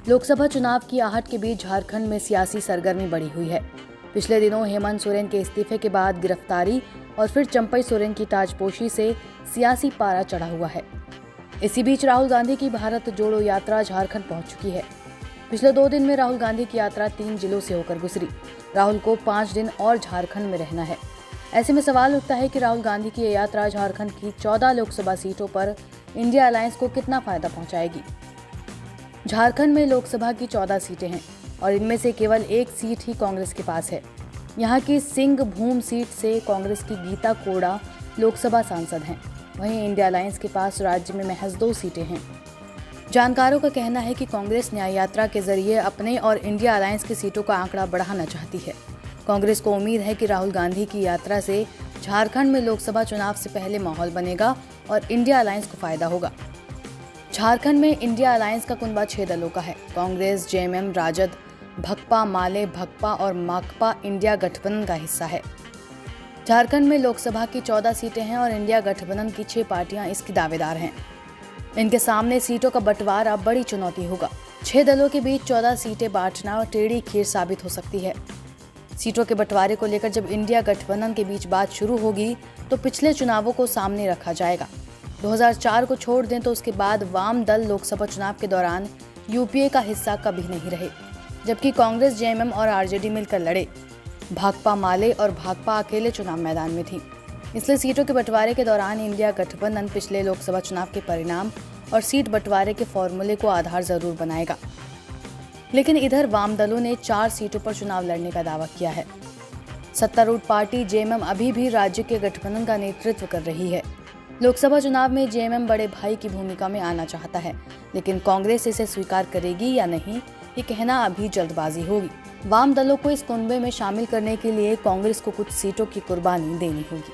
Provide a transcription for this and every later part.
लोकसभा चुनाव की आहट के बीच झारखंड में सियासी सरगर्मी बढ़ी हुई है। पिछले दिनों हेमंत सोरेन के इस्तीफे के बाद गिरफ्तारी और फिर चंपई सोरेन की ताजपोशी से सियासी पारा चढ़ा हुआ है। इसी बीच राहुल गांधी की भारत जोड़ो यात्रा झारखंड पहुंच चुकी है। पिछले 2 दिन में राहुल गांधी की यात्रा 3 जिलों से होकर गुजरी। राहुल को 5 दिन और झारखंड में रहना है। ऐसे में सवाल उठता है कि राहुल गांधी की ये यात्रा झारखंड की 14 लोकसभा सीटों पर इंडिया अलायंस को कितना फायदा पहुंचाएगी। झारखंड में लोकसभा की 14 सीटें हैं और इनमें से केवल 1 सीट ही कांग्रेस के पास है। यहाँ की सिंहभूम सीट से कांग्रेस की गीता कोड़ा लोकसभा सांसद हैं। वहीं इंडिया अलायंस के पास राज्य में महज 2 सीटें हैं। जानकारों का कहना है कि कांग्रेस न्याय यात्रा के जरिए अपने और इंडिया अलायंस की सीटों का आंकड़ा बढ़ाना चाहती है। कांग्रेस को उम्मीद है कि राहुल गांधी की यात्रा से झारखंड में लोकसभा चुनाव से पहले माहौल बनेगा और इंडिया अलायंस को फायदा होगा। झारखंड में इंडिया अलायंस का कुनबा 6 दलों का है। कांग्रेस, जेएमएम, राजद, भकपा, माले, भकपा और माकपा इंडिया गठबंधन का हिस्सा है। झारखंड में लोकसभा की 14 सीटें हैं और इंडिया गठबंधन की 6 पार्टियां इसकी दावेदार हैं। इनके सामने सीटों का बंटवारा बड़ी चुनौती होगा। 6 दलों के बीच 14 सीटें बांटना टेढ़ी खीर साबित हो सकती है। सीटों के बंटवारे को लेकर जब इंडिया गठबंधन के बीच बात शुरू होगी तो पिछले चुनावों को सामने रखा जाएगा। 2004 को छोड़ दें तो उसके बाद वाम दल लोकसभा चुनाव के दौरान यूपीए का हिस्सा कभी नहीं रहे, जबकि कांग्रेस, जेएमएम और आरजेडी मिलकर लड़े। भाकपा, माले और भाकपा अकेले चुनाव मैदान में थी। इसलिए सीटों के बंटवारे के दौरान इंडिया गठबंधन पिछले लोकसभा चुनाव के परिणाम और सीट बंटवारे के फॉर्मूले को आधार जरूर बनाएगा। लेकिन इधर वाम दलों ने 4 सीटों पर चुनाव लड़ने का दावा किया है। सत्तारूढ़ पार्टी जेएमएम अभी भी राज्य के गठबंधन का नेतृत्व कर रही है। लोकसभा चुनाव में जेएमएम बड़े भाई की भूमिका में आना चाहता है, लेकिन कांग्रेस इसे स्वीकार करेगी या नहीं, ये कहना अभी जल्दबाजी होगी। वाम दलों को इस कुनबे में शामिल करने के लिए कांग्रेस को कुछ सीटों की कुर्बानी देनी होगी।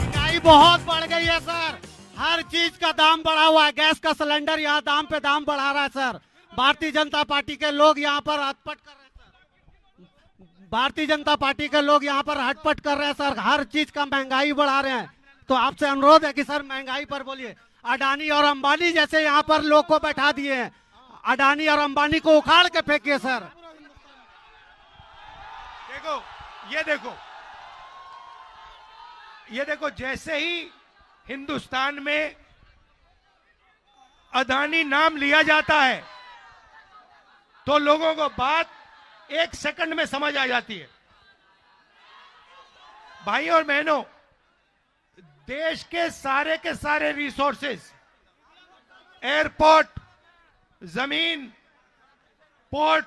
महंगाई बहुत बढ़ गई है सर, हर चीज का दाम बढ़ा हुआ है। गैस का सिलेंडर यहाँ दाम पे दाम बढ़ा रहा है सर। भारतीय जनता पार्टी के लोग यहाँ पर हटपट कर रहे हैं सर। भारतीय जनता पार्टी के लोग यहाँ पर हटपट कर रहे हैं सर। हर चीज का महंगाई बढ़ा रहे हैं। तो आपसे अनुरोध है कि सर महंगाई पर बोलिए। अडानी और अंबानी जैसे यहाँ पर लोग को बैठा दिए हैं। अडानी और अंबानी को उखाड़ के फेंकिए सर। देखो, ये देखो, जैसे ही हिंदुस्तान में अडानी नाम लिया जाता है तो लोगों को बात 1 सेकंड में समझ आ जाती है। भाई और बहनों, देश के सारे रिसोर्सेज, एयरपोर्ट, जमीन, पोर्ट,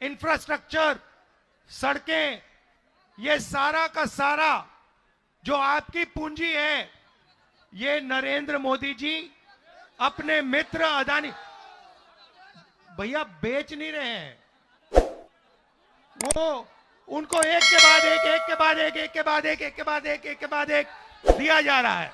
इंफ्रास्ट्रक्चर, सड़कें, ये सारा का सारा जो आपकी पूंजी है, ये नरेंद्र मोदी जी अपने मित्र अडानी भैया बेच नहीं रहे हैं। वो उनको एक के बाद एक दिया जा रहा है।